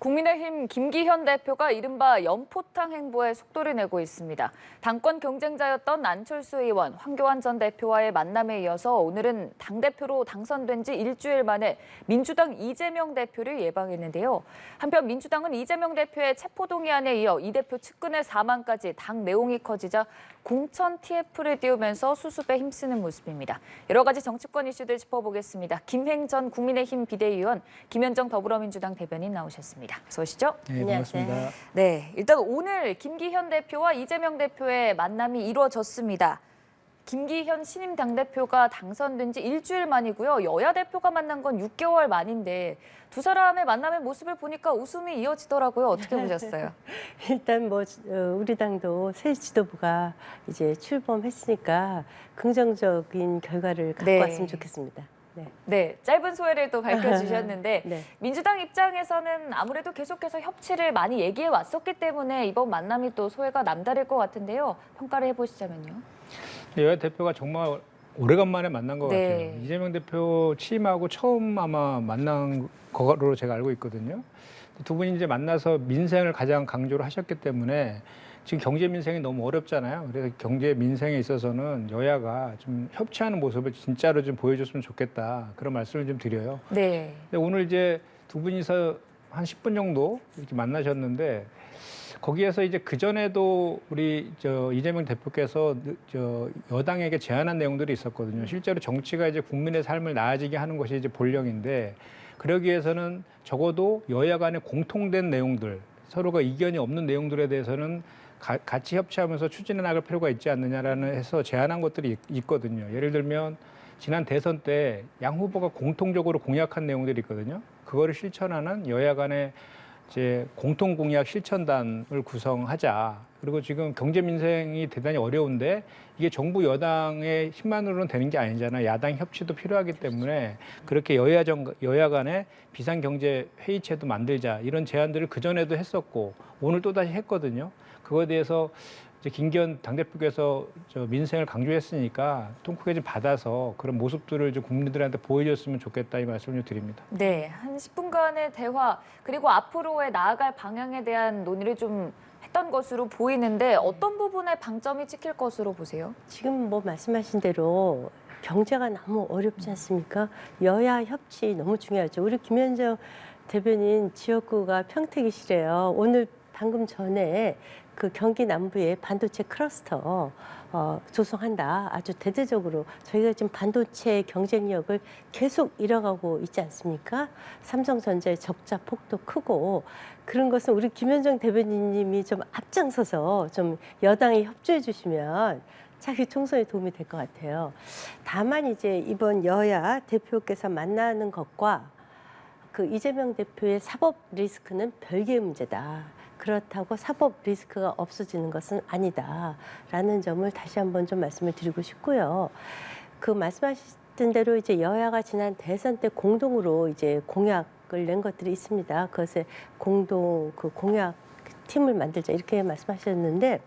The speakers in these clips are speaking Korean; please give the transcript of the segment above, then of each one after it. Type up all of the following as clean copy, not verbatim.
국민의힘 김기현 대표가 이른바 연포탕 행보에 속도를 내고 있습니다. 당권 경쟁자였던 안철수 의원, 황교안 전 대표와의 만남에 이어서 오늘은 당대표로 당선된 지 일주일 만에 민주당 이재명 대표를 예방했는데요. 한편 민주당은 이재명 대표의 체포동의안에 이어 이 대표 측근의 사망까지 당 내용이 커지자 공천 TF를 띄우면서 수습에 힘쓰는 모습입니다. 여러 가지 정치권 이슈들 짚어보겠습니다. 김행 전 국민의힘 비대위원, 김현정 더불어민주당 대변인 나오셨습니다. 어서 오시죠. 네, 반갑습니다. 네, 일단 오늘 김기현 대표와 이재명 대표의 만남이 이루어졌습니다. 김기현 신임 당대표가 당선된 지 일주일 만이고요. 여야 대표가 만난 건 6개월 만인데 두 사람의 만남의 모습을 보니까 웃음이 이어지더라고요. 어떻게 보셨어요? 일단 우리 당도 새 지도부가 이제 출범했으니까 긍정적인 결과를 갖고 왔으면 좋겠습니다. 네, 짧은 소회를 또 밝혀주셨는데 네. 민주당 입장에서는 아무래도 계속해서 협치를 많이 얘기해 왔었기 때문에 이번 만남이 또 소회가 남다를 것 같은데요. 평가를 해보시자면요. 여야 대표가 정말 오래간만에 만난 것 네. 같아요. 이재명 대표 취임하고 처음 아마 만난 거로 제가 알고 있거든요. 두 분이 이제 만나서 민생을 가장 강조를 하셨기 때문에 지금 경제 민생이 너무 어렵잖아요. 그래서 경제 민생에 있어서는 여야가 좀 협치하는 모습을 진짜로 좀 보여줬으면 좋겠다. 그런 말씀을 좀 드려요. 네. 근데 오늘 이제 두 분이서 한 10분 정도 이렇게 만나셨는데 거기에서 이제 그 전에도 우리 이재명 대표께서 여당에게 제안한 내용들이 있었거든요. 실제로 정치가 이제 국민의 삶을 나아지게 하는 것이 이제 본령인데 그러기 위해서는 적어도 여야 간에 공통된 내용들, 서로가 이견이 없는 내용들에 대해서는 같이 협치하면서 추진해 나갈 필요가 있지 않느냐라는 해서 제안한 것들이 있거든요. 예를 들면 지난 대선 때 양 후보가 공통적으로 공약한 내용들이 있거든요. 그거를 실천하는 여야 간의 이제 공통 공약 실천단을 구성하자. 그리고 지금 경제 민생이 대단히 어려운데 이게 정부 여당의 힘만으로는 되는 게 아니잖아요. 야당 협치도 필요하기 때문에 그렇게 여야 간의 비상경제 회의체도 만들자. 이런 제안들을 그전에도 했었고 오늘 또다시 했거든요. 그거에 대해서 이제 김기현 당대표께서 민생을 강조했으니까 통크게 좀 받아서 그런 모습들을 좀 국민들한테 보여줬으면 좋겠다 이 말씀을 좀 드립니다. 네, 한 10분간의 대화 그리고 앞으로의 나아갈 방향에 대한 논의를 좀 했던 것으로 보이는데 어떤 부분에 방점이 찍힐 것으로 보세요? 지금 말씀하신 대로 경제가 너무 어렵지 않습니까? 여야 협치 너무 중요하죠. 우리 김현정 대변인 지역구가 평택이시래요. 오늘 방금 전에 그 경기 남부에 반도체 클러스터 조성한다. 아주 대대적으로 저희가 지금 반도체 경쟁력을 계속 잃어가고 있지 않습니까? 삼성전자의 적자 폭도 크고 그런 것은 우리 김현정 대변인님이 좀 앞장서서 좀 여당이 협조해 주시면 차기 총선에 도움이 될 것 같아요. 다만 이제 이번 여야 대표께서 만나는 것과 그 이재명 대표의 사법 리스크는 별개의 문제다. 그렇다고 사법 리스크가 없어지는 것은 아니다라는 점을 다시 한번 좀 말씀을 드리고 싶고요. 그 말씀하신 대로 이제 여야가 지난 대선 때 공동으로 이제 공약을 낸 것들이 있습니다. 그것에 공동 그 공약 팀을 만들자 이렇게 말씀하셨는데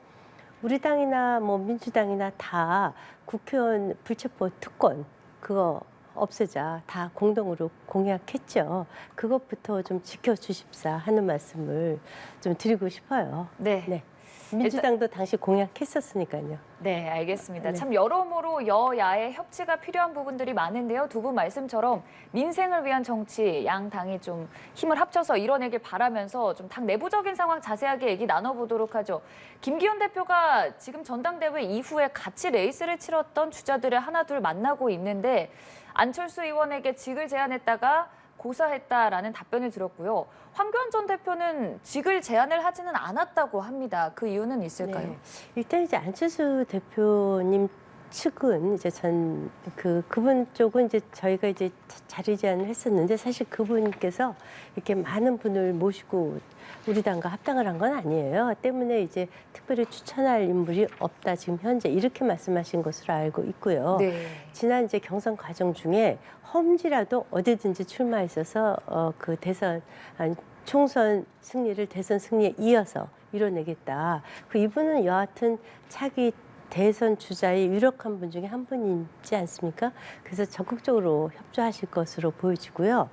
우리 당이나 민주당이나 다 국회의원 불체포 특권 그거 없애자 다 공동으로 공약했죠. 그것부터 좀 지켜주십사 하는 말씀을 좀 드리고 싶어요. 네. 민주당도 당시 공약했었으니까요. 네, 알겠습니다. 네. 참 여러모로 여야의 협치가 필요한 부분들이 많은데요. 두 분 말씀처럼 민생을 위한 정치, 양 당이 좀 힘을 합쳐서 이뤄내길 바라면서 좀 당 내부적인 상황 자세하게 얘기 나눠보도록 하죠. 김기현 대표가 지금 전당대회 이후에 같이 레이스를 치렀던 주자들을 하나둘 만나고 있는데 안철수 의원에게 직을 제안했다가 고사했다라는 답변을 들었고요. 황교안 전 대표는 직을 제안을 하지는 않았다고 합니다. 그 이유는 있을까요? 네. 일단 이제 안철수 대표님 측은 이제 그분 쪽은 이제 저희가 이제 자리 제안을 했었는데 사실 그분께서 이렇게 많은 분을 모시고 우리 당과 합당을 한 건 아니에요. 때문에 이제 특별히 추천할 인물이 없다 지금 현재 이렇게 말씀하신 것으로 알고 있고요. 네. 지난 이제 경선 과정 중에 험지라도 어디든지 출마했어서 그 대선 총선 승리를 대선 승리에 이어서 이뤄내겠다. 이분은 여하튼 차기 대선 주자의 유력한 분 중에 한 분이지 않습니까? 그래서 적극적으로 협조하실 것으로 보여지고요.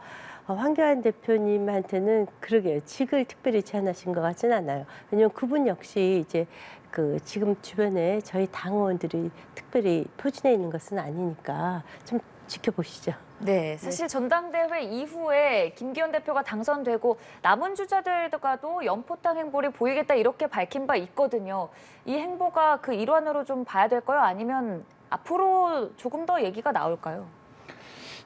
황교안 대표님한테는 그러게요. 직을 특별히 제안하신 것 같지는 않아요. 왜냐하면 그분 역시 이제 그 지금 주변에 저희 당원들이 특별히 포진해 있는 것은 아니니까 좀 지켜보시죠. 네, 사실 전당대회 이후에 김기현 대표가 당선되고 남은 주자들과도 연포탕 행보를 보이겠다 이렇게 밝힌 바 있거든요. 이 행보가 그 일환으로 좀 봐야 될까요? 아니면 앞으로 조금 더 얘기가 나올까요?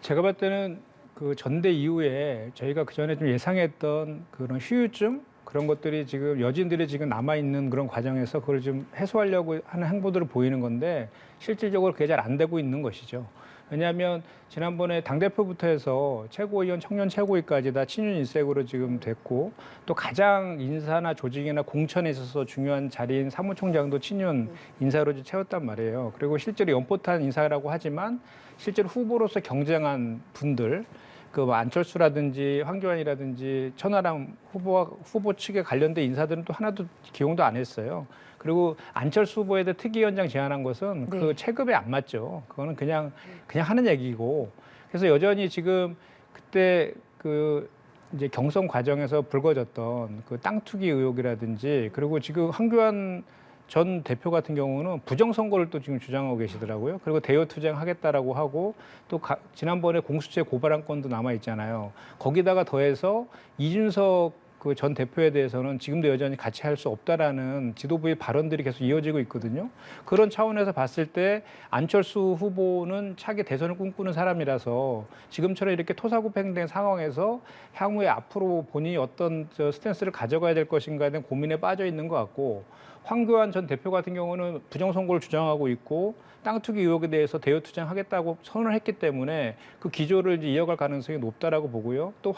제가 봤을 때는 그 전대 이후에 저희가 그 전에 좀 예상했던 그런 후유증 그런 것들이 지금 여진들이 지금 남아 있는 그런 과정에서 그걸 좀 해소하려고 하는 행보들을 보이는 건데 실질적으로 그게 잘 안 되고 있는 것이죠. 왜냐하면 지난번에 당대표부터 해서 최고위원, 청년 최고위까지 다 친윤 일색으로 지금 됐고 또 가장 인사나 조직이나 공천에 있어서 중요한 자리인 사무총장도 친윤 인사로 채웠단 말이에요. 그리고 실제로 연포탄 인사라고 하지만 실제로 후보로서 경쟁한 분들 그 안철수라든지 황교안이라든지 천하람 후보 측에 관련된 인사들은 또 하나도 기용도 안 했어요. 그리고 안철수 후보에 대해 특위위원장 제안한 것은 네. 그 체급에 안 맞죠. 그거는 그냥 하는 얘기고. 그래서 여전히 지금 그때 그 이제 경선 과정에서 불거졌던 그 땅 투기 의혹이라든지 그리고 지금 황교안 전 대표 같은 경우는 부정선거를 또 지금 주장하고 계시더라고요. 그리고 대여 투쟁하겠다라고 하고 또 지난번에 공수처에 고발한 건도 남아 있잖아요. 거기다가 더해서 이준석 그 전 대표에 대해서는 지금도 여전히 같이 할 수 없다라는 지도부의 발언들이 계속 이어지고 있거든요. 그런 차원에서 봤을 때 안철수 후보는 차기 대선을 꿈꾸는 사람이라서 지금처럼 이렇게 토사구팽된 상황에서 향후에 앞으로 본인이 어떤 스탠스를 가져가야 될 것인가에 대한 고민에 빠져 있는 것 같고 황교안 전 대표 같은 경우는 부정선거를 주장하고 있고 땅 투기 의혹에 대해서 대여 투쟁하겠다고 선언을 했기 때문에 그 기조를 이제 이어갈 가능성이 높다라고 보고요. 또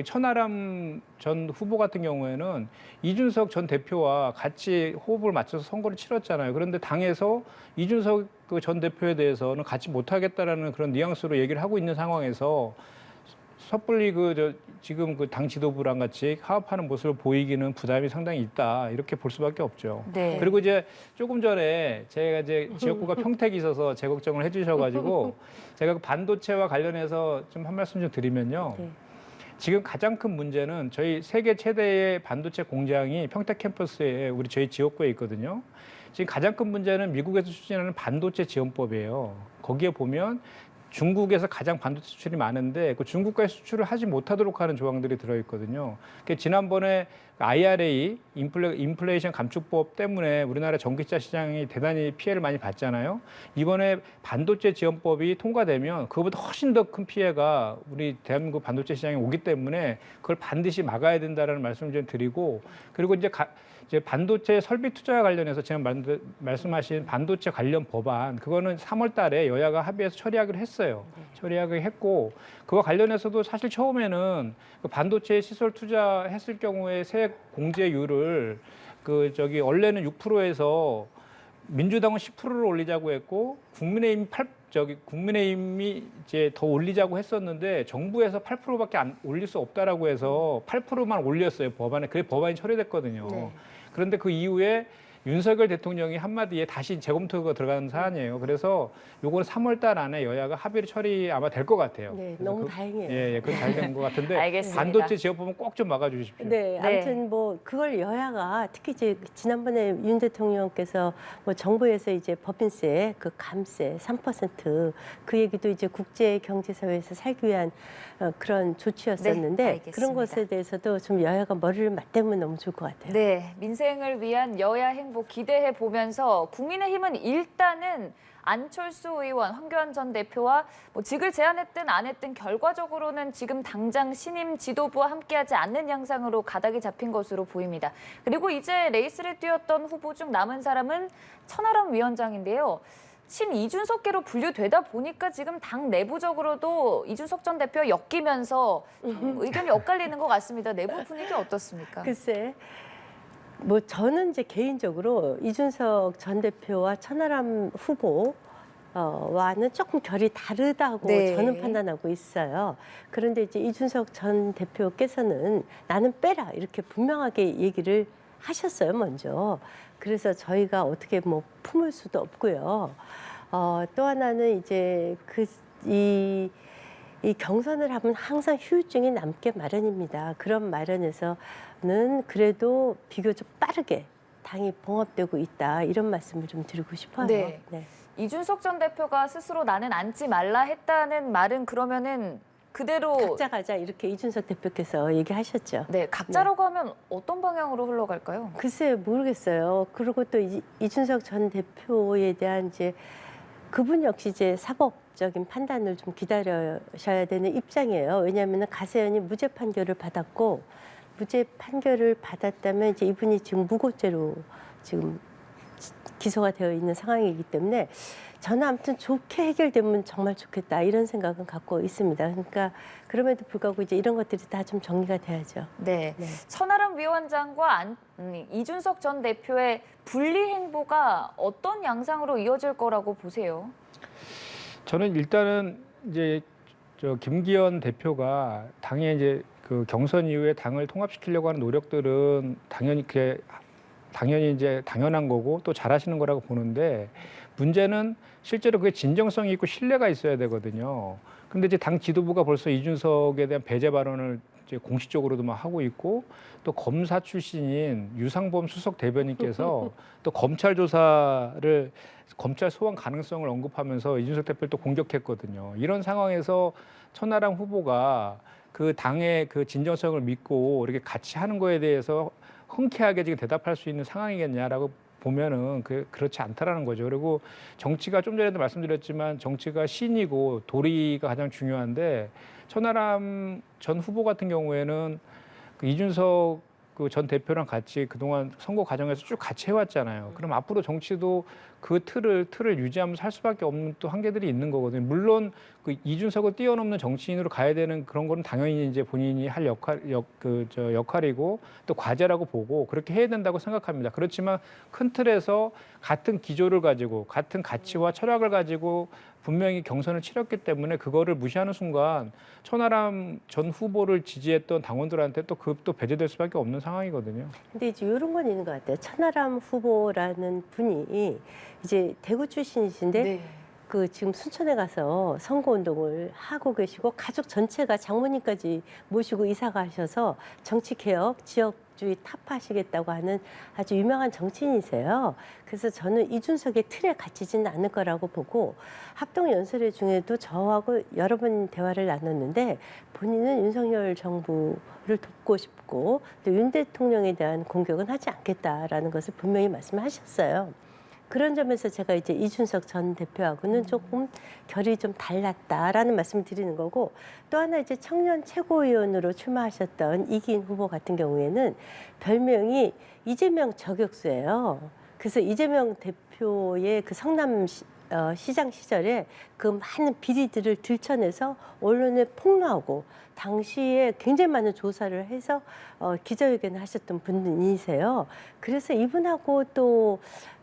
천하람 전 후보 같은 경우에는 이준석 전 대표와 같이 호흡을 맞춰서 선거를 치렀잖아요. 그런데 당에서 이준석 그 전 대표에 대해서는 같이 못하겠다라는 그런 뉘앙스로 얘기를 하고 있는 상황에서 섣불리 지금 그 당 지도부랑 같이 화합하는 모습을 보이기는 부담이 상당히 있다 이렇게 볼 수밖에 없죠. 네. 그리고 이제 조금 전에 제가 이제 지역구가 평택이 있어서 제 걱정을 해주셔가지고 제가 그 반도체와 관련해서 좀 한 말씀 좀 드리면요. 네. 지금 가장 큰 문제는 저희 세계 최대의 반도체 공장이 평택 캠퍼스에 저희 지역구에 있거든요. 지금 가장 큰 문제는 미국에서 추진하는 반도체 지원법이에요. 거기에 보면 중국에서 가장 반도체 수출이 많은데 그 중국과의 수출을 하지 못하도록 하는 조항들이 들어있거든요. 지난번에 IRA 인플레이션 감축법 때문에 우리나라 전기차 시장이 대단히 피해를 많이 봤잖아요. 이번에 반도체 지원법이 통과되면 그것보다 훨씬 더 큰 피해가 우리 대한민국 반도체 시장에 오기 때문에 그걸 반드시 막아야 된다는 말씀을 좀 드리고 그리고 이제 반도체 설비 투자와 관련해서 지난 말씀하신 반도체 관련 법안 그거는 3월 달에 여야가 합의해서 처리하기로 했어요. 처리하기로 했고 그와 관련해서도 사실 처음에는 그 반도체 시설 투자했을 경우에 세액 공제율을 원래는 6%에서 민주당은 10%를 올리자고 했고 국민의힘이 이제 더 올리자고 했었는데 정부에서 8%밖에 올릴 수 없다라고 해서 8%만 올렸어요 법안에. 그래 법안이 처리됐거든요. 네. 그런데 그 이후에 윤석열 대통령이 한마디에 다시 재검토가 들어가는 사안이에요. 그래서 요거는 3월 달 안에 여야가 합의를 처리 아마 될 것 같아요. 네, 너무 다행이에요. 예, 그건 잘 된 것 같은데 알겠습니다. 반도체 지원법은 꼭 좀 막아주십시오. 네, 네. 아무튼 뭐 그걸 여야가 특히 이제 지난번에 윤 대통령께서 뭐 정부에서 이제 법인세, 그 감세 3%그 얘기도 이제 국제 경제사회에서 살기 위한 그런 조치였었는데 네, 알겠습니다. 그런 것에 대해서도 좀 여야가 머리를 맞대면 너무 좋을 것 같아요. 네, 민생을 위한 여야 행보 기대해 보면서 국민의힘은 일단은 안철수 의원, 황교안 전 대표와 뭐 직을 제안했든 안 했든 결과적으로는 지금 당장 신임 지도부와 함께하지 않는 양상으로 가닥이 잡힌 것으로 보입니다. 그리고 이제 레이스를 뛰었던 후보 중 남은 사람은 천하람 위원장인데요. 친 이준석계로 분류되다 보니까 지금 당 내부적으로도 이준석 전 대표와 엮이면서 좀 의견이 엇갈리는 것 같습니다. 내부 분위기 어떻습니까? 글쎄, 뭐 저는 이제 개인적으로 이준석 전 대표와 천하람 후보와는 조금 결이 다르다고 네. 저는 판단하고 있어요. 그런데 이제 이준석 전 대표께서는 나는 빼라 이렇게 분명하게 얘기를 하셨어요, 먼저. 그래서 저희가 어떻게 뭐 품을 수도 없고요. 또 하나는 이제 이 경선을 하면 항상 후유증이 남게 마련입니다. 그런 마련에서는 그래도 비교적 빠르게 당이 봉합되고 있다. 이런 말씀을 좀 드리고 싶어요. 네. 이준석 전 대표가 스스로 나는 앉지 말라 했다는 말은 그러면은 그대로 각자 가자 이렇게 이준석 대표께서 얘기하셨죠. 네, 각자라고 하면 어떤 방향으로 흘러갈까요? 글쎄 모르겠어요. 그리고 또 이준석 전 대표에 대한 이제 그분 역시 이제 사법적인 판단을 좀 기다려셔야 되는 입장이에요. 왜냐하면 가세현이 무죄 판결을 받았고 무죄 판결을 받았다면 이제 이분이 지금 무고죄로 지금 기소가 되어 있는 상황이기 때문에 저는 아무튼 좋게 해결되면 정말 좋겠다 이런 생각은 갖고 있습니다. 그러니까 그럼에도 불구하고 이제 이런 것들이 다 좀 정리가 돼야죠. 네. 천하람 위원장과 이준석 전 대표의 분리 행보가 어떤 양상으로 이어질 거라고 보세요? 저는 일단은 이제 김기현 대표가 당의 이제 그 경선 이후에 당을 통합시키려고 하는 노력들은 당연히 이제 당연한 거고 또 잘하시는 거라고 보는데 문제는 실제로 그게 진정성이 있고 신뢰가 있어야 되거든요. 근데 이제 당 지도부가 벌써 이준석에 대한 배제 발언을 이제 공식적으로도 막 하고 있고 또 검사 출신인 유상범 수석 대변인께서 또 검찰 소환 가능성을 언급하면서 이준석 대표를 또 공격했거든요. 이런 상황에서 천하람 후보가 그 당의 그 진정성을 믿고 이렇게 같이 하는 거에 대해서 흔쾌하게 지금 대답할 수 있는 상황이겠냐라고 보면은 그렇지 않다라는 거죠. 그리고 정치가 좀 전에도 말씀드렸지만 정치가 신이고 도리가 가장 중요한데 천하람 전 후보 같은 경우에는 그 이준석 그 전 대표랑 같이 그동안 선거 과정에서 쭉 같이 해왔잖아요. 그럼 앞으로 정치도 그 틀을 유지하면서 할 수밖에 없는 또 한계들이 있는 거거든요. 물론 그 이준석을 뛰어넘는 정치인으로 가야 되는 그런 거는 당연히 이제 본인이 할 역할이고 또 과제라고 보고 그렇게 해야 된다고 생각합니다. 그렇지만 큰 틀에서 같은 기조를 가지고 같은 가치와 철학을 가지고 분명히 경선을 치렀기 때문에 그거를 무시하는 순간 천하람 전 후보를 지지했던 당원들한테 또 배제될 수밖에 없는 상황이거든요. 근데 이제 이런 건 있는 것 같아요. 천하람 후보라는 분이 이제 대구 출신이신데 네. 그 지금 순천에 가서 선거운동을 하고 계시고 가족 전체가 장모님까지 모시고 이사 가셔서 정치개혁, 지역주의 타파하시겠다고 하는 아주 유명한 정치인이세요. 그래서 저는 이준석의 틀에 갇히지는 않을 거라고 보고 합동연설회 중에도 저하고 여러 번 대화를 나눴는데 본인은 윤석열 정부를 돕고 싶고 또 윤 대통령에 대한 공격은 하지 않겠다라는 것을 분명히 말씀하셨어요. 그런 점에서 제가 이제 이준석 전 대표하고는 조금 결이 좀 달랐다라는 말씀을 드리는 거고 또 하나 이제 청년 최고위원으로 출마하셨던 이기인 후보 같은 경우에는 별명이 이재명 저격수예요. 그래서 이재명 대표의 그 성남 시장 시절에 그 많은 비리들을 들춰내서 언론에 폭로하고 당시에 굉장히 많은 조사를 해서 기자회견을 하셨던 분이세요. 그래서 이분하고 또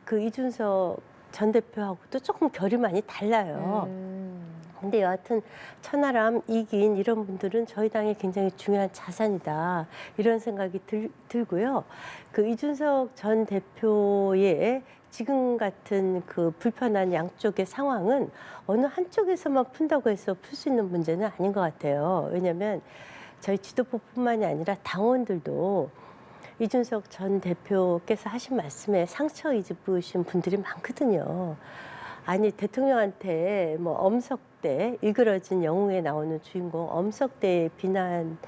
그 이준석 전 대표하고도 조금 결이 많이 달라요. 근데 여하튼 천하람, 이기인 이런 분들은 저희 당에 굉장히 중요한 자산이다. 이런 생각이 들고요. 그 이준석 전 대표의 지금 같은 그 불편한 양쪽의 상황은 어느 한쪽에서만 푼다고 해서 풀 수 있는 문제는 아닌 것 같아요. 왜냐하면 저희 지도부뿐만이 아니라 당원들도 이준석 전 대표께서 하신 말씀에 상처 입으신 분들이 많거든요. 아니 대통령한테 뭐 엄석대 일그러진 영웅에 나오는 주인공 엄석대의 비난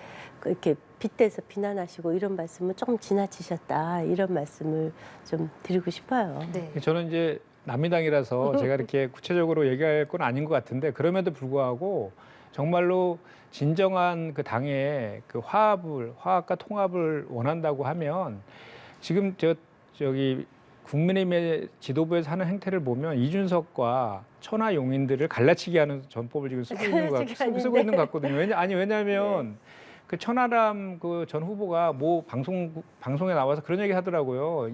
이렇게 빗대서 비난하시고 이런 말씀은 조금 지나치셨다 이런 말씀을 좀 드리고 싶어요. 네. 저는 이제 남미당이라서 제가 이렇게 구체적으로 얘기할 건 아닌 것 같은데 그럼에도 불구하고 정말로 진정한 그 당의 그 화합과 통합을 원한다고 하면 지금 저기 국민의힘의 지도부에서 하는 행태를 보면 이준석과 천하 용인들을 갈라치기 하는 전법을 지금 쓰고 있는 것 같거든요. 왜냐하면 그 천하람 그 전 후보가 뭐 방송에 나와서 그런 얘기 하더라고요.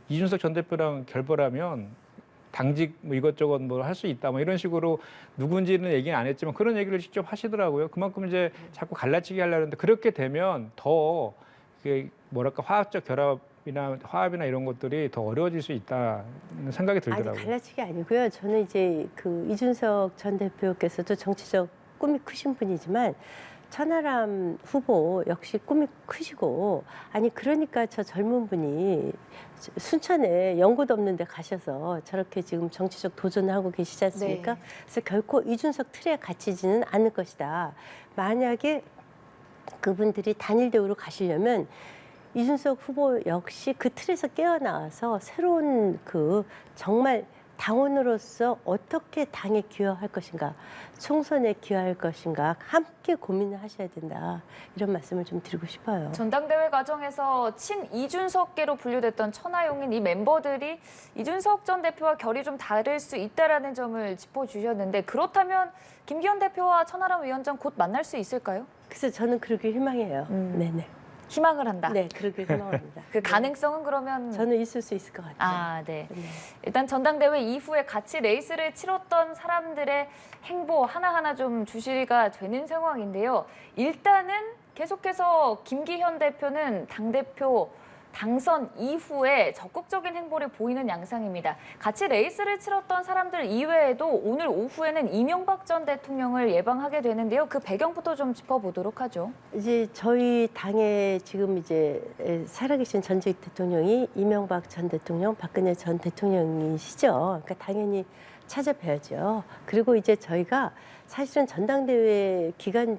이준석 전 대표랑 결별하면 당직 뭐 이것저것 뭐 할 수 있다 뭐 이런 식으로 누군지는 얘기는 안 했지만 그런 얘기를 직접 하시더라고요. 그만큼 이제 자꾸 갈라치기 하려는데 그렇게 되면 더 뭐랄까 화합이나 이런 것들이 더 어려워질 수 있다는 생각이 들더라고요. 아니 갈라치기 아니고요. 저는 이제 그 이준석 전 대표께서도 정치적 꿈이 크신 분이지만 천하람 후보 역시 꿈이 크시고 아니 그러니까 저 젊은 분이 순천에 연고도 없는 데 가셔서 저렇게 지금 정치적 도전을 하고 계시지 않습니까? 네. 그래서 결코 이준석 틀에 갇히지는 않을 것이다. 만약에 그분들이 단일 대우로 가시려면 이준석 후보 역시 그 틀에서 깨어나와서 새로운 그 정말 당원으로서 어떻게 당에 기여할 것인가, 총선에 기여할 것인가 함께 고민을 하셔야 된다. 이런 말씀을 좀 드리고 싶어요. 전당대회 과정에서 친 이준석계로 분류됐던 천하용인 이 멤버들이 이준석 전 대표와 결이 좀 다를 수 있다라는 점을 짚어주셨는데 그렇다면 김기현 대표와 천하람 위원장 곧 만날 수 있을까요? 그래서 저는 그러길 희망해요. 네네. 희망을 한다. 네, 그러길 희망합니다. 그 가능성은 그러면 저는 있을 수 있을 것 같아요. 아, 네. 네. 일단 전당대회 이후에 같이 레이스를 치렀던 사람들의 행보 하나하나 좀 주시가 되는 상황인데요. 일단은 계속해서 김기현 대표는 당대표 당선 이후에 적극적인 행보를 보이는 양상입니다. 같이 레이스를 치렀던 사람들 이외에도 오늘 오후에는 이명박 전 대통령을 예방하게 되는데요. 그 배경부터 좀 짚어보도록 하죠. 이제 저희 당에 지금 이제 살아계신 전직 대통령이 이명박 전 대통령, 박근혜 전 대통령이시죠. 그러니까 당연히 찾아뵈야죠. 그리고 이제 저희가 사실은 전당대회 기간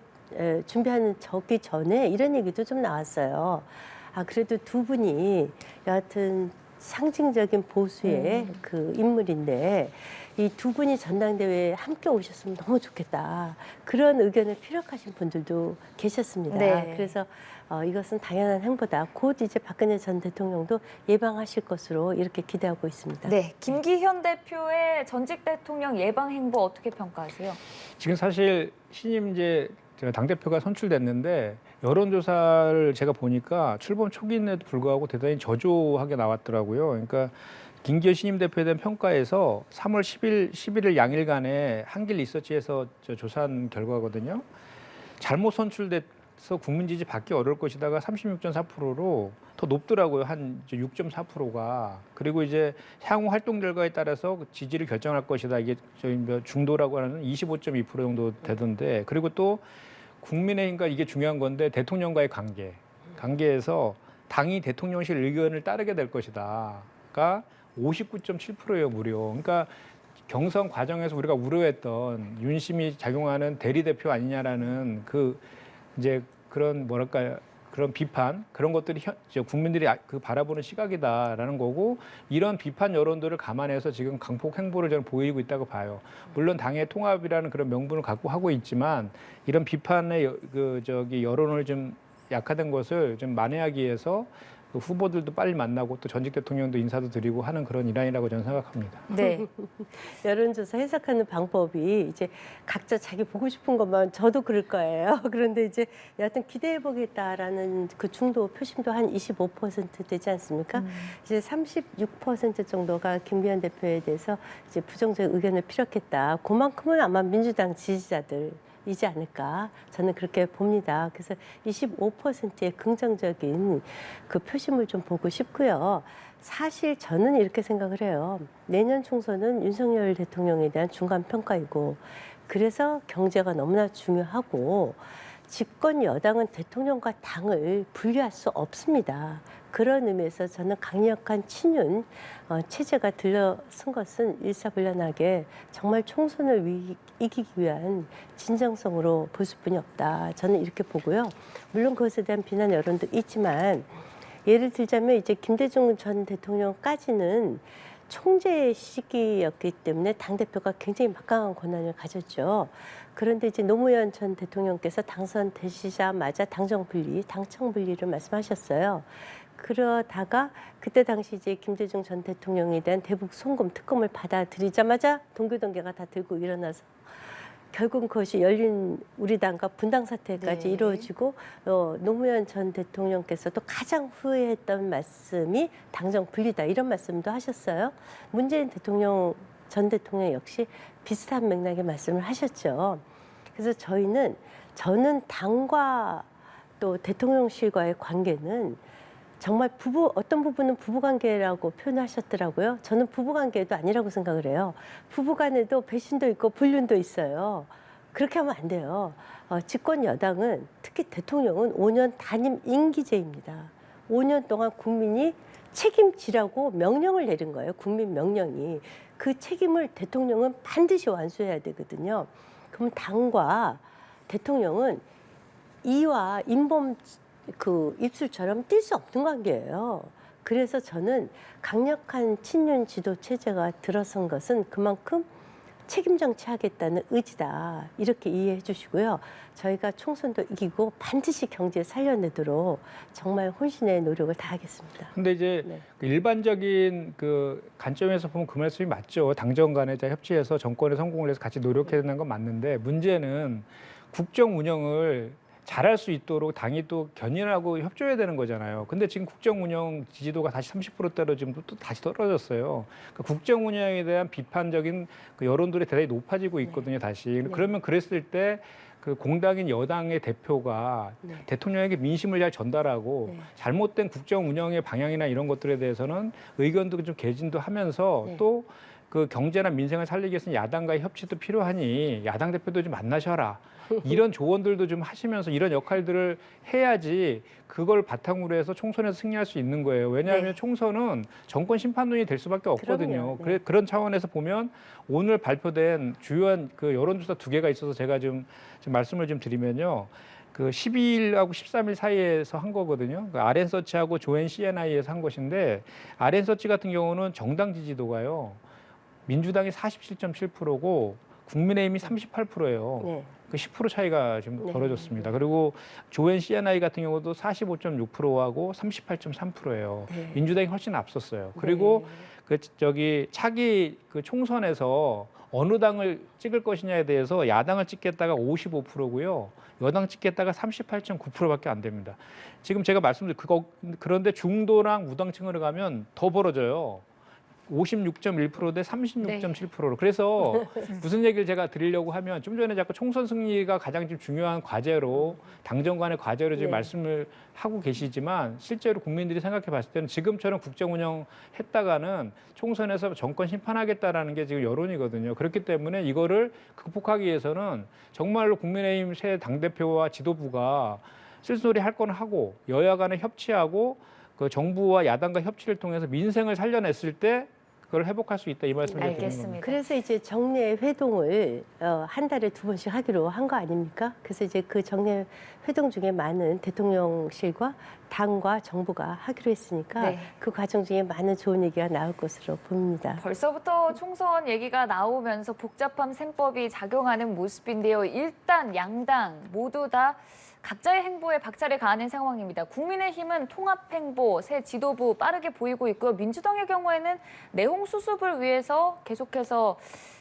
준비하는 저기 전에 이런 얘기도 좀 나왔어요. 아, 그래도 두 분이 여하튼 상징적인 보수의 그 인물인데 이 두 분이 전당대회에 함께 오셨으면 너무 좋겠다. 그런 의견을 피력하신 분들도 계셨습니다. 네. 그래서 이것은 당연한 행보다. 곧 이제 박근혜 전 대통령도 예방하실 것으로 이렇게 기대하고 있습니다. 네, 김기현 대표의 전직 대통령 예방 행보 어떻게 평가하세요? 지금 사실 신임 이제 당대표가 선출됐는데 여론조사를 제가 보니까 출범 초기인데도 불구하고 대단히 저조하게 나왔더라고요. 그러니까 김기현 신임 대표에 대한 평가에서 3월 11일 양일간에 한길 리서치에서 조사한 결과거든요. 잘못 선출돼서 국민 지지 받기 어려울 것이다가 36.4%로 더 높더라고요. 한 6.4%가. 그리고 이제 향후 활동 결과에 따라서 지지를 결정할 것이다. 이게 저희 중도라고 하는 25.2% 정도 되던데. 그리고 또 국민의힘과 이게 중요한 건데 대통령과의 관계에서 당이 대통령실 의견을 따르게 될 것이다가 59.7%예요, 무려. 그러니까 경선 과정에서 우리가 우려했던 윤심이 작용하는 대리 대표 아니냐라는 그 이제 그런 뭐랄까 그런 비판 그런 것들이 국민들이 그 바라보는 시각이다라는 거고 이런 비판 여론들을 감안해서 지금 강폭 행보를 저는 보이고 있다고 봐요. 물론 당의 통합이라는 그런 명분을 갖고 하고 있지만 이런 비판의 여론을 좀 약화된 것을 좀 만회하기 위해서 그 후보들도 빨리 만나고 또 전직 대통령도 인사도 드리고 하는 그런 일환이라고 저는 생각합니다. 네. 여론조사 해석하는 방법이 이제 각자 자기 보고 싶은 것만 저도 그럴 거예요. 그런데 이제 여하튼 기대해 보겠다라는 그 중도 표심도 한 25% 되지 않습니까? 이제 36% 정도가 김기현 대표에 대해서 이제 부정적 의견을 피력했다. 그만큼은 아마 민주당 지지자들 이지 않을까 저는 그렇게 봅니다. 그래서 25%의 긍정적인 그 표심을 좀 보고 싶고요. 사실 저는 이렇게 생각을 해요. 내년 총선은 윤석열 대통령에 대한 중간 평가이고 그래서 경제가 너무나 중요하고 집권 여당은 대통령과 당을 분리할 수 없습니다. 그런 의미에서 저는 강력한 친윤 체제가 들러선 것은 일사불란하게 정말 총선을 이기기 위한 진정성으로 볼 수뿐이 없다. 저는 이렇게 보고요. 물론 그것에 대한 비난 여론도 있지만 예를 들자면 이제 김대중 전 대통령까지는 총재 시기였기 때문에 당대표가 굉장히 막강한 권한을 가졌죠. 그런데 이제 노무현 전 대통령께서 당선되시자마자 당청 분리를 말씀하셨어요. 그러다가 그때 당시 이제 김대중 전 대통령에 대한 대북 송금 특검을 받아들이자마자 동교동계가 다 들고 일어나서 결국 그것이 열린 우리 당과 분당 사태까지 네. 이루어지고 노무현 전 대통령께서도 가장 후회했던 말씀이 당정 분리다 이런 말씀도 하셨어요. 문재인 전 대통령 역시 비슷한 맥락의 말씀을 하셨죠. 그래서 저는 당과 또 대통령실과의 관계는 정말 어떤 부분은 부부관계라고 표현하셨더라고요. 저는 부부관계도 아니라고 생각을 해요. 부부간에도 배신도 있고 불륜도 있어요. 그렇게 하면 안 돼요. 집권 여당은 특히 대통령은 5년 단임 임기제입니다. 5년 동안 국민이 책임지라고 명령을 내린 거예요. 국민 명령이. 그 책임을 대통령은 반드시 완수해야 되거든요. 그럼 당과 대통령은 이와 인범 그 입술처럼 뛸 수 없는 관계예요. 그래서 저는 강력한 친윤 지도 체제가 들어선 것은 그만큼 책임 정치하겠다는 의지다. 이렇게 이해해 주시고요. 저희가 총선도 이기고 반드시 경제 살려내도록 정말 혼신의 노력을 다하겠습니다. 근데 이제 네. 그 일반적인 그 관점에서 보면 그 말씀이 맞죠. 당정 간에 협치해서 정권의 성공을 위해서 같이 노력해야 되는 건 맞는데 문제는 국정 운영을 잘할 수 있도록 당이 또 견인하고 협조해야 되는 거잖아요. 근데 지금 국정 운영 지지도가 다시 30%대로 지금 또 다시 떨어졌어요. 그러니까 국정 운영에 대한 비판적인 그 여론들이 대단히 높아지고 있거든요, 다시. 네. 그러면 그랬을 때 그 공당인 여당의 대표가 네. 대통령에게 민심을 잘 전달하고 네. 잘못된 국정 운영의 방향이나 이런 것들에 대해서는 의견도 좀 개진도 하면서 네. 또 그 경제나 민생을 살리기 위해서는 야당과의 협치도 필요하니 야당 대표도 좀 만나셔라. 이런 조언들도 좀 하시면서 이런 역할들을 해야지 그걸 바탕으로 해서 총선에서 승리할 수 있는 거예요. 왜냐하면 네. 총선은 정권 심판론이 될 수밖에 없거든요. 그럼요. 네. 그런 차원에서 보면 오늘 발표된 주요한 그 여론조사 2개가 있어서 제가 좀 말씀을 좀 드리면요. 그 12일하고 13일 사이에서 한 거거든요. 그 RN서치하고 조앤 CNI에서 한 것인데 RN서치 같은 경우는 정당 지지도가요. 민주당이 47.7%고 국민의힘이 38%예요. 네. 그 10% 차이가 좀 네. 벌어졌습니다. 그리고 조앤 CNI 같은 경우도 45.6%하고 38.3%예요. 네. 민주당이 훨씬 앞섰어요. 그리고 그 차기 그 총선에서 어느 당을 찍을 것이냐에 대해서 야당을 찍겠다가 55%고요. 여당 찍겠다가 38.9%밖에 안 됩니다. 지금 제가 말씀드린 그런데 중도랑 무당층으로 가면 더 벌어져요. 56.1% 대 36.7%로. 그래서 무슨 얘기를 제가 드리려고 하면 좀 전에 자꾸 총선 승리가 가장 좀 중요한 과제로 당정 간의 과제로 지금 네. 말씀을 하고 계시지만 실제로 국민들이 생각해 봤을 때는 지금처럼 국정 운영 했다가는 총선에서 정권 심판하겠다라는 게 지금 여론이거든요. 그렇기 때문에 이거를 극복하기 위해서는 정말로 국민의힘 새 당대표와 지도부가 쓸소리 할 건 하고 여야 간에 협치하고 그 정부와 야당과 협치를 통해서 민생을 살려냈을 때 그걸 회복할 수 있다 이 말씀을 드리는 겁니다. 알겠습니다. 그래서 이제 정례 회동을 한 달에 2번씩 하기로 한 거 아닙니까? 그래서 이제 그 정례 회동 중에 많은 대통령실과 당과 정부가 하기로 했으니까 네. 그 과정 중에 많은 좋은 얘기가 나올 것으로 봅니다. 벌써부터 총선 얘기가 나오면서 복잡한 셈법이 작용하는 모습인데요. 일단 양당 모두 다 각자의 행보에 박차를 가하는 상황입니다. 국민의힘은 통합 행보, 새 지도부 빠르게 보이고 있고요. 민주당의 경우에는 내홍 수습을 위해서 계속해서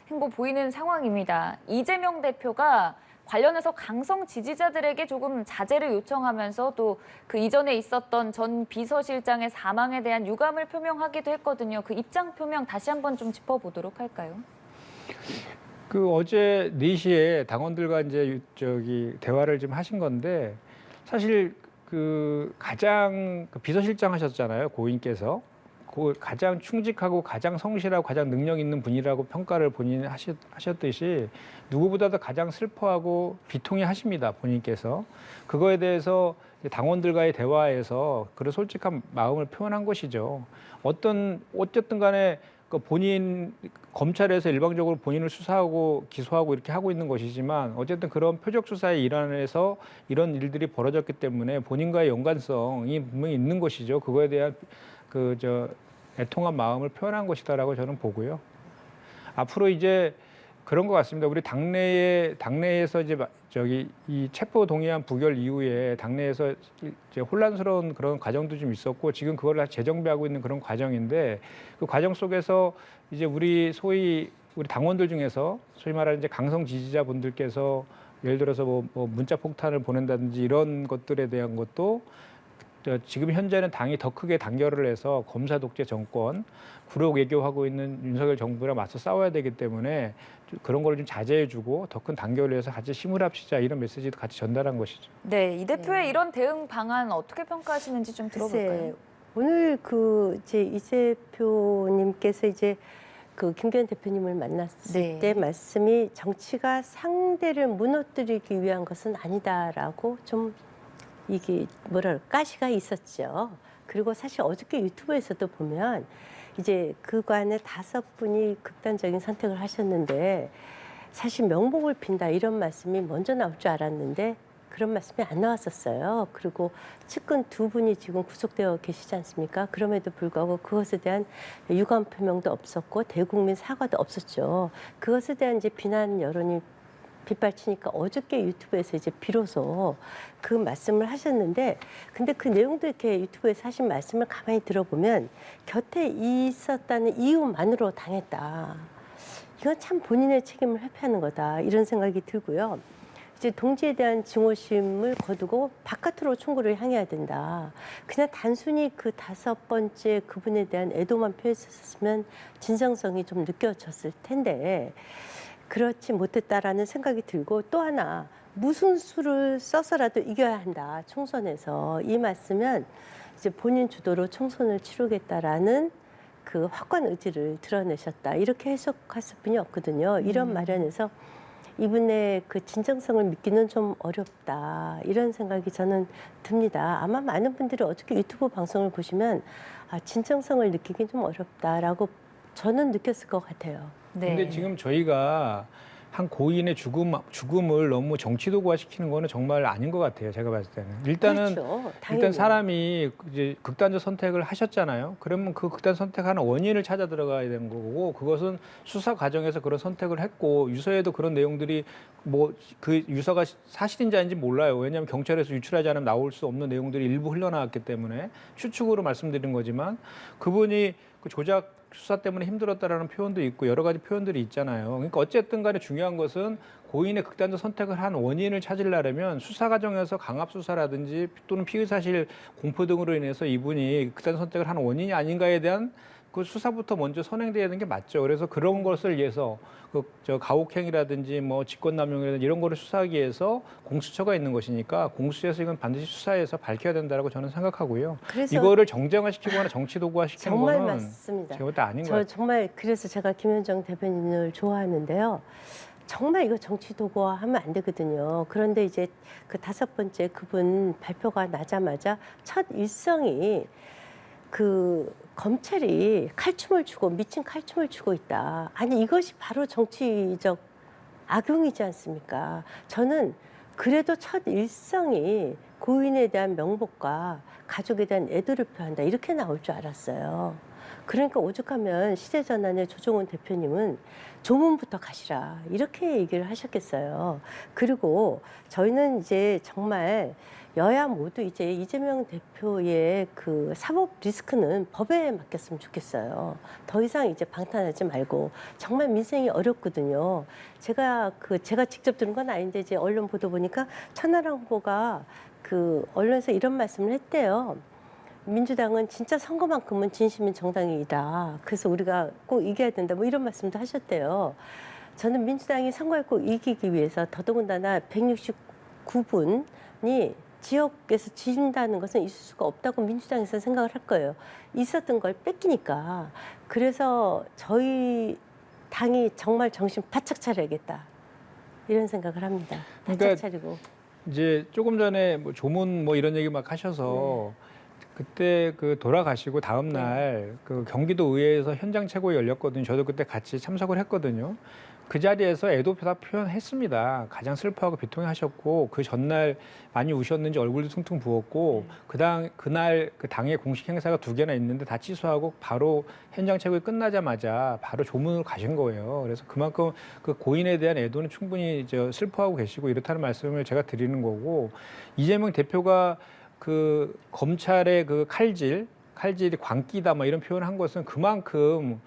행보 보이는 상황입니다. 이재명 대표가 관련해서 강성 지지자들에게 조금 자제를 요청하면서 또 그 이전에 있었던 전 비서실장의 사망에 대한 유감을 표명하기도 했거든요. 그 입장 표명 다시 한번 좀 짚어보도록 할까요? 그 어제 4시에 당원들과 이제 대화를 좀 하신 건데 사실 그 가장 비서실장 하셨잖아요. 고인께서. 그 가장 충직하고 가장 성실하고 가장 능력 있는 분이라고 평가를 본인이 하셨듯이 누구보다도 가장 슬퍼하고 비통해 하십니다. 본인께서. 그거에 대해서 당원들과의 대화에서 그런 솔직한 마음을 표현한 것이죠. 어쨌든 간에 그 본인 검찰에서 일방적으로 본인을 수사하고 기소하고 이렇게 하고 있는 것이지만 어쨌든 그런 표적 수사의 일환에서 이런 일들이 벌어졌기 때문에 본인과의 연관성이 분명히 있는 것이죠. 그거에 대한 애통한 마음을 표현한 것이다라고 저는 보고요. 앞으로 이제 그런 것 같습니다. 우리 당내에서 이제 이 체포 동의안 부결 이후에 당내에서 이제 혼란스러운 그런 과정도 좀 있었고 지금 그걸 재정비하고 있는 그런 과정인데 그 과정 속에서 이제 우리 당원들 중에서 소위 말하는 이제 강성 지지자분들께서 예를 들어서 뭐 문자 폭탄을 보낸다든지 이런 것들에 대한 것도 지금 현재는 당이 더 크게 단결을 해서 검사 독재 정권, 구력 외교하고 있는 윤석열 정부랑 맞서 싸워야 되기 때문에 그런 걸 좀 자제해주고 더 큰 단결을 해서 같이 힘을 합시다 이런 메시지도 같이 전달한 것이죠. 네, 이 대표의 이런 대응 방안 어떻게 평가하시는지 좀 들어볼까요? 오늘 이제 이 대표님께서 이제 그 김기현 대표님을 만났을 네. 때 말씀이 정치가 상대를 무너뜨리기 위한 것은 아니다라고 좀 이게 뭐랄까 가시가 있었죠. 그리고 사실 어저께 유튜브에서도 보면 이제 그간에 5분이 극단적인 선택을 하셨는데 사실 명복을 빈다 이런 말씀이 먼저 나올 줄 알았는데 그런 말씀이 안 나왔었어요. 그리고 측근 2분이 지금 구속되어 계시지 않습니까? 그럼에도 불구하고 그것에 대한 유감 표명도 없었고 대국민 사과도 없었죠. 그것에 대한 이제 비난 여론이 빗발치니까 어저께 유튜브에서 이제 비로소 그 말씀을 하셨는데 근데 그 내용도 이렇게 유튜브에서 하신 말씀을 가만히 들어보면 곁에 있었다는 이유만으로 당했다. 이건 참 본인의 책임을 회피하는 거다. 이런 생각이 들고요. 이제 동지에 대한 증오심을 거두고 바깥으로 총구를 향해야 된다. 그냥 단순히 그 5번째 그분에 대한 애도만 표했었으면 진정성이 좀 느껴졌을 텐데 그렇지 못했다라는 생각이 들고 또 하나 무슨 수를 써서라도 이겨야 한다. 총선에서 이 말씀은 이제 본인 주도로 총선을 치르겠다라는 그 확고한 의지를 드러내셨다. 이렇게 해석할 수뿐이 없거든요. 이런 마련에서 이분의 그 진정성을 믿기는 좀 어렵다. 이런 생각이 저는 듭니다. 아마 많은 분들이 어저께 유튜브 방송을 보시면 진정성을 느끼긴 좀 어렵다라고 저는 느꼈을 것 같아요. 네. 근데 지금 저희가 한 고인의 죽음을 너무 정치 도구화시키는 거는 정말 아닌 것 같아요. 제가 봤을 때는. 일단은 그렇죠. 당연히. 일단 사람이 이제 극단적 선택을 하셨잖아요. 그러면 그 극단 선택하는 원인을 찾아 들어가야 되는 거고 그것은 수사 과정에서 그런 선택을 했고 유서에도 그런 내용들이 뭐 그 유서가 사실인지 아닌지 몰라요. 왜냐하면 경찰에서 유출하지 않으면 나올 수 없는 내용들이 일부 흘러나왔기 때문에 추측으로 말씀드린 거지만 그분이 그 조작 수사 때문에 힘들었다라는 표현도 있고 여러 가지 표현들이 있잖아요. 그러니까 어쨌든 간에 중요한 것은 고인의 극단적 선택을 한 원인을 찾으려면 수사 과정에서 강압 수사라든지 또는 피의 사실 공표 등으로 인해서 이분이 극단적 선택을 한 원인이 아닌가에 대한 그 수사부터 먼저 선행돼야 되는 게 맞죠. 그래서 그런 것을 위해서 저 가혹행위라든지 뭐 직권남용이라든지 이런 거를 수사하기 위해서 공수처가 있는 것이니까 공수처에서 이건 반드시 수사해서 밝혀야 된다라고 저는 생각하고요. 그래서 이거를 정쟁화시키거나 정치 도구화시키는 정말 거는 맞습니다. 제가 볼 때 아닌 것 저 같아요. 정말 그래서 제가 김현정 대변인을 좋아하는데요. 정말 이거 정치 도구화 하면 안 되거든요. 그런데 이제 그 5번째 그분 발표가 나자마자 첫 일성이 그 검찰이 칼춤을 추고 미친 칼춤을 추고 있다. 아니 이것이 바로 정치적 악용이지 않습니까? 저는 그래도 첫 일성이 고인에 대한 명복과 가족에 대한 애도를 표한다. 이렇게 나올 줄 알았어요. 그러니까 오죽하면 시대전환의 조정훈 대표님은 조문부터 가시라. 이렇게 얘기를 하셨겠어요. 그리고 저희는 이제 정말 여야 모두 이제 이재명 대표의 그 사법 리스크는 법에 맡겼으면 좋겠어요. 더 이상 이제 방탄하지 말고 정말 민생이 어렵거든요. 제가 직접 들은 건 아닌데 이제 언론 보도 보니까 천하람 후보가 그 언론에서 이런 말씀을 했대요. 민주당은 진짜 선거만큼은 진심인 정당이다. 그래서 우리가 꼭 이겨야 된다. 뭐 이런 말씀도 하셨대요. 저는 민주당이 선거에 꼭 이기기 위해서 더더군다나 169분이 지역에서 진다는 것은 있을 수가 없다고 민주당에서 생각을 할 거예요. 있었던 걸 뺏기니까. 그래서 저희 당이 정말 정신 바짝 차려야겠다. 이런 생각을 합니다. 바짝 그러니까 차리고. 이제 조금 전에 뭐 조문 뭐 이런 얘기 막 하셔서 그때 그 돌아가시고 다음 날 그 경기도 의회에서 현장 최고위 열렸거든요. 저도 그때 같이 참석을 했거든요. 그 자리에서 애도 다 표현했습니다. 가장 슬퍼하고 비통해하셨고 그 전날 많이 우셨는지 얼굴도 퉁퉁 부었고 그날 그 당의 공식 행사가 2개나 있는데 다 취소하고 바로 현장 최고위 끝나자마자 바로 조문으로 가신 거예요. 그래서 그만큼 그 고인에 대한 애도는 충분히 슬퍼하고 계시고 이렇다는 말씀을 제가 드리는 거고 이재명 대표가 그 검찰의 그 칼질이 광기다 뭐 이런 표현을 한 것은 그만큼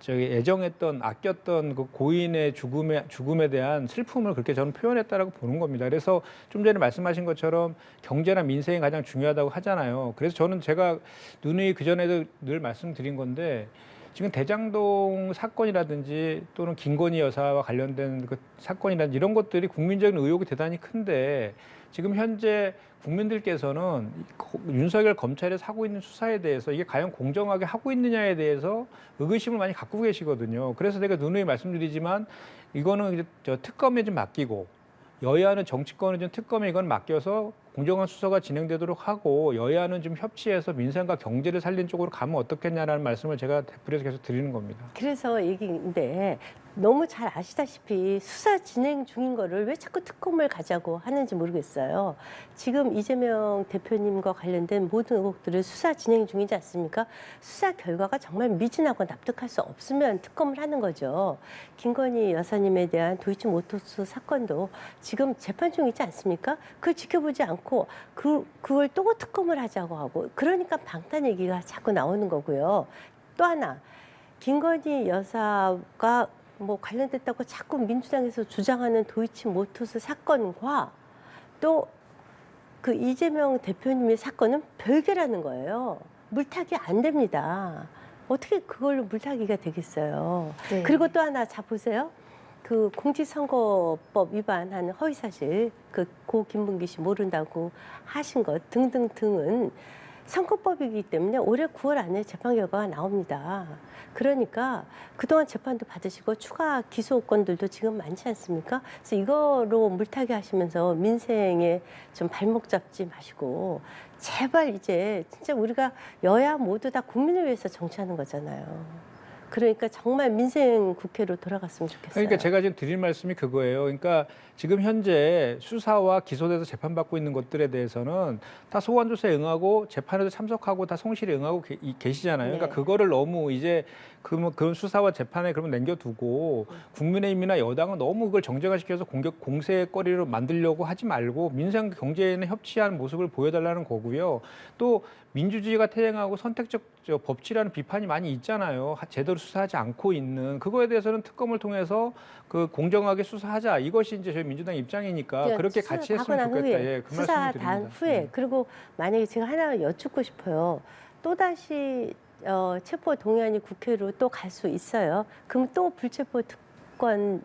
애정했던 아꼈던 그 고인의 죽음에 대한 슬픔을 그렇게 저는 표현했다라고 보는 겁니다. 그래서 좀 전에 말씀하신 것처럼 경제나 민생이 가장 중요하다고 하잖아요. 그래서 저는 제가 누누이 그 전에도 늘 말씀드린 건데 지금 대장동 사건이라든지 또는 김건희 여사와 관련된 그 사건이라든지 이런 것들이 국민적인 의혹이 대단히 큰데 지금 현재 국민들께서는 윤석열 검찰에서 하고 있는 수사에 대해서 이게 과연 공정하게 하고 있느냐에 대해서 의구심을 많이 갖고 계시거든요. 그래서 제가 누누이 말씀드리지만 이거는 이제 저 특검에 좀 맡기고 여야는 정치권은 좀 특검에 이건 맡겨서 공정한 수사가 진행되도록 하고 여야는 좀 협치해서 민생과 경제를 살린 쪽으로 가면 어떻겠냐라는 말씀을 제가 대표에서 계속 드리는 겁니다. 그래서 얘기인데 너무 잘 아시다시피 수사 진행 중인 거를 왜 자꾸 특검을 가자고 하는지 모르겠어요. 지금 이재명 대표님과 관련된 모든 의혹들을 수사 진행 중이지 않습니까? 수사 결과가 정말 미진하고 납득할 수 없으면 특검을 하는 거죠. 김건희 여사님에 대한 도이치모터스 사건도 지금 재판 중이지 않습니까? 그걸 지켜보지 않고 그걸 또 특검을 하자고 하고 그러니까 방탄 얘기가 자꾸 나오는 거고요. 또 하나 김건희 여사가 뭐 관련됐다고 자꾸 민주당에서 주장하는 도이치모터스 사건과 또 그 이재명 대표님의 사건은 별개라는 거예요. 물타기 안 됩니다. 어떻게 그걸로 물타기가 되겠어요. 네. 그리고 또 하나 자 보세요. 그 공직선거법 위반한 허위사실 고 김문기 씨 모른다고 하신 것 등등등은 선거법이기 때문에 올해 9월 안에 재판 결과가 나옵니다. 그러니까 그동안 재판도 받으시고 추가 기소건들도 지금 많지 않습니까? 그래서 이거로 물타기 하시면서 민생에 좀 발목 잡지 마시고 제발 이제 진짜 우리가 여야 모두 다 국민을 위해서 정치하는 거잖아요. 그러니까 정말 민생 국회로 돌아갔으면 좋겠어요. 그러니까 제가 지금 드릴 말씀이 그거예요. 그러니까 지금 현재 수사와 기소돼서 재판받고 있는 것들에 대해서는 다 소환조사에 응하고 재판에도 참석하고 다 성실히 응하고 계시잖아요. 그러니까 네. 그거를 너무 이제 그런 수사와 재판에 그러면 남겨두고 국민의힘이나 여당은 너무 그걸 정쟁화시켜서 공세거리로 만들려고 하지 말고 민생 경제에는 협치하는 모습을 보여달라는 거고요. 또 민주주의가 태행하고 선택적 법치라는 비판이 많이 있잖아요. 제대로 수사하지 않고 있는 그거에 대해서는 특검을 통해서 그 공정하게 수사하자. 이것이 이제 저희 민주당 입장이니까 그렇게 같이 했으면 좋겠다. 예, 그 수사 말씀을 단 드립니다. 후에 그리고 만약에 제가 하나 여쭙고 싶어요. 또 다시 체포 동의안이 국회로 또 갈 수 있어요. 그럼 또 불체포 특권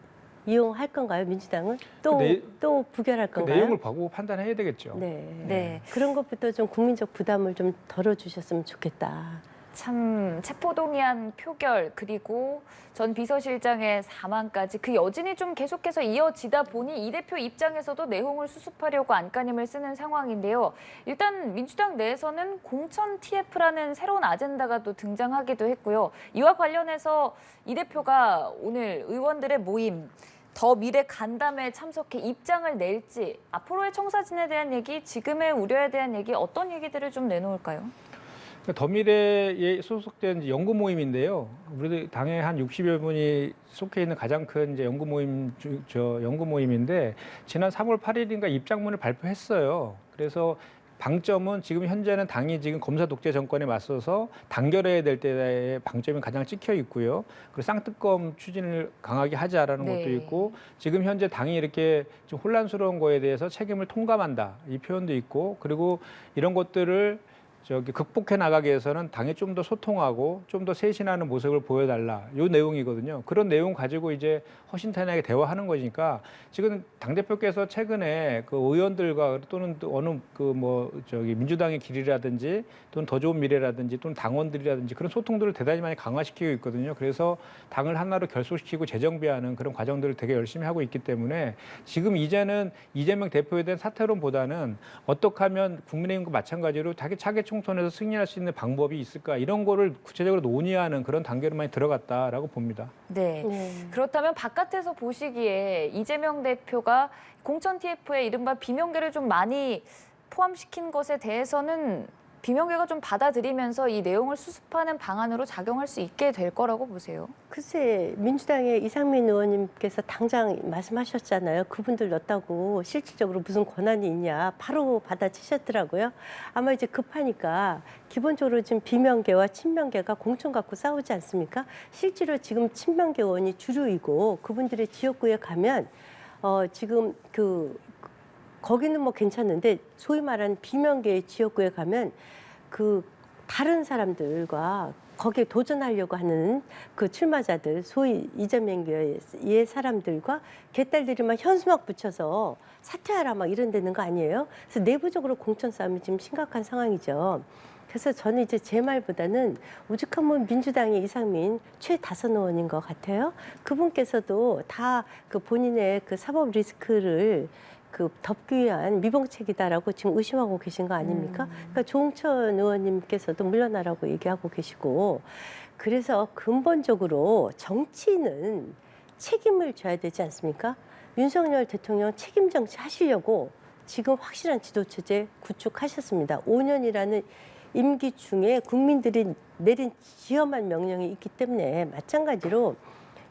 이용할 건가요, 민주당은? 또 부결할 그 건가요? 내용을 보고 판단해야 되겠죠. 네. 네. 그런 것부터 좀 국민적 부담을 좀 덜어주셨으면 좋겠다. 참 체포동의안 표결 그리고 전 비서실장의 사망까지 그 여진이 좀 계속해서 이어지다 보니 이 대표 입장에서도 내홍을 수습하려고 안간힘을 쓰는 상황인데요. 일단 민주당 내에서는 공천 TF라는 새로운 아젠다가 또 등장하기도 했고요. 이와 관련해서 이 대표가 오늘 의원들의 모임 더 미래 간담회에 참석해 입장을 낼지 앞으로의 청사진에 대한 얘기, 지금의 우려에 대한 얘기 어떤 얘기들을 좀 내놓을까요? 더미래에 소속된 연구 모임인데요. 우리 당에 한 60여 분이 속해 있는 가장 큰 이제 연구 모임인데 지난 3월 8일인가 입장문을 발표했어요. 그래서 방점은 지금 현재는 당이 지금 검사 독재 정권에 맞서서 단결해야 될 때의 방점이 가장 찍혀 있고요. 그리고 쌍특검 추진을 강하게 하자라는 네. 것도 있고 지금 현재 당이 이렇게 좀 혼란스러운 거에 대해서 책임을 통감한다 이 표현도 있고 그리고 이런 것들을 극복해 나가기 위해서는 당에 좀 더 소통하고 좀 더 쇄신하는 모습을 보여달라. 요 내용이거든요. 그런 내용 가지고 이제 허심탄회하게 대화하는 거니까 지금 당대표께서 최근에 그 의원들과 또는 또 어느 민주당의 길이라든지 또는 더 좋은 미래라든지 또는 당원들이라든지 그런 소통들을 대단히 많이 강화시키고 있거든요. 그래서 당을 하나로 결속시키고 재정비하는 그런 과정들을 되게 열심히 하고 있기 때문에 지금 이제는 이재명 대표에 대한 사퇴론보다는 어떻게 하면 국민의힘과 마찬가지로 차기 총선에서 승리할 수 있는 방법이 있을까 이런 거를 구체적으로 논의하는 그런 단계로 많이 들어갔다라고 봅니다. 네. 그렇다면 바깥에서 보시기에 이재명 대표가 공천 TF에 이른바 비명계를 좀 많이 포함시킨 것에 대해서는 비명계가 좀 받아들이면서 이 내용을 수습하는 방안으로 작용할 수 있게 될 거라고 보세요. 글쎄 민주당의 이상민 의원님께서 당장 말씀하셨잖아요. 그분들 넣었다고 실질적으로 무슨 권한이 있냐 바로 받아치셨더라고요. 아마 이제 급하니까 기본적으로 지금 비명계와 친명계가 공천 갖고 싸우지 않습니까? 실제로 지금 친명계 의원이 주류이고 그분들의 지역구에 가면 지금 거기는 뭐 괜찮은데 소위 말하는 비명계의 지역구에 가면 그 다른 사람들과 거기에 도전하려고 하는 그 출마자들, 소위 이재명계의 사람들과 개딸들이 막 현수막 붙여서 사퇴하라 막 이런 데는 거 아니에요? 그래서 내부적으로 공천 싸움이 지금 심각한 상황이죠. 그래서 저는 이제 제 말보다는 오죽하면 민주당의 이상민 최다선 의원인 것 같아요. 그분께서도 다 그 본인의 그 사법 리스크를 그 덮기 위한 미봉책이다라고 지금 의심하고 계신 거 아닙니까? 그러니까 조홍천 의원님께서도 물러나라고 얘기하고 계시고, 그래서 근본적으로 정치인은 책임을 져야 되지 않습니까? 윤석열 대통령 책임 정치 하시려고 지금 확실한 지도체제 구축하셨습니다. 5년이라는 임기 중에 국민들이 내린 지엄한 명령이 있기 때문에 마찬가지로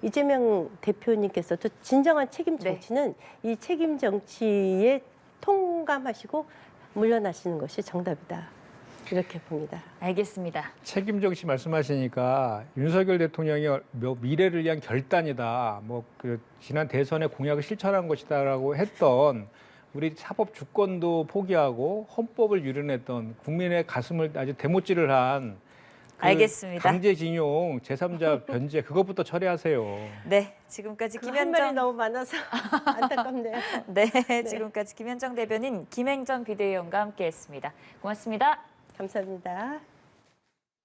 이재명 대표님께서도 진정한 책임 정치는 이 책임 정치에 통감하시고 물러나시는 것이 정답이다. 이렇게 봅니다. 알겠습니다. 책임 정치 말씀하시니까 윤석열 대통령이 미래를 위한 결단이다. 그 지난 대선의 공약을 실천한 것이다라고 했던 우리 사법 주권도 포기하고 헌법을 유린했던 국민의 가슴을 아주 대못질을 한 알겠습니다. 강제징용 제3자 변제 그것부터 처리하세요. 네, 지금까지 할 말이 너무 많아서 안타깝네요. 네, 지금까지 김현정 대변인 김행전 비대위원과 함께했습니다. 고맙습니다. 감사합니다.